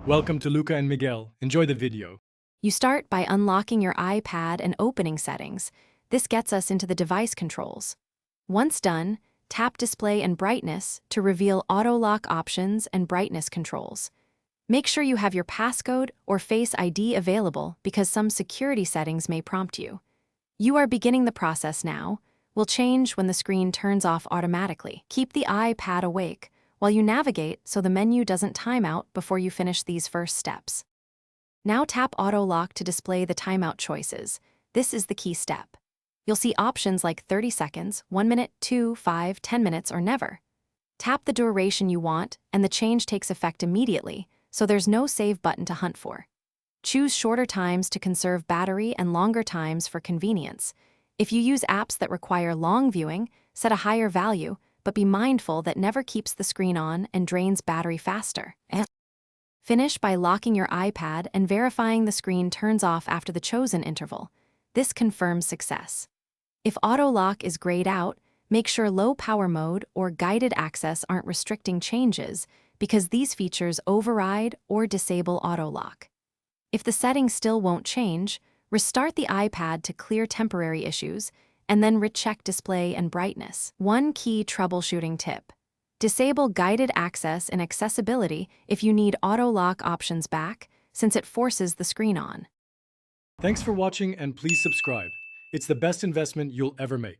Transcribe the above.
Welcome to Luca and Miguel. Enjoy the video. You start by unlocking your iPad and opening settings. This gets us into the device controls. Once done, tap Display and Brightness to reveal auto lock options and brightness controls. Make sure you have your passcode or Face ID available because some security settings may prompt you. You are beginning the process now. Will change when the screen turns off automatically. Keep the iPad awake while you navigate so the menu doesn't time out before you finish these first steps. Now tap Auto Lock to display the timeout choices. This is the key step. You'll see options like 30 seconds, 1 minute, 2, 5, 10 minutes, or never. Tap the duration you want, and the change takes effect immediately, so there's no save button to hunt for. Choose shorter times to conserve battery and longer times for convenience. If you use apps that require long viewing, set a higher value, but be mindful that never keeps the screen on and drains battery faster. Finish by locking your iPad and verifying the screen turns off after the chosen interval. This confirms success. If auto lock is grayed out, make sure low power mode or guided access aren't restricting changes because these features override or disable auto lock. If the settings still won't change, restart the iPad to clear temporary issues and then recheck display and brightness. One key troubleshooting tip: disable guided access and accessibility if you need auto lock options back, since it forces the screen on. Thanks for watching and please subscribe. It's the best investment you'll ever make.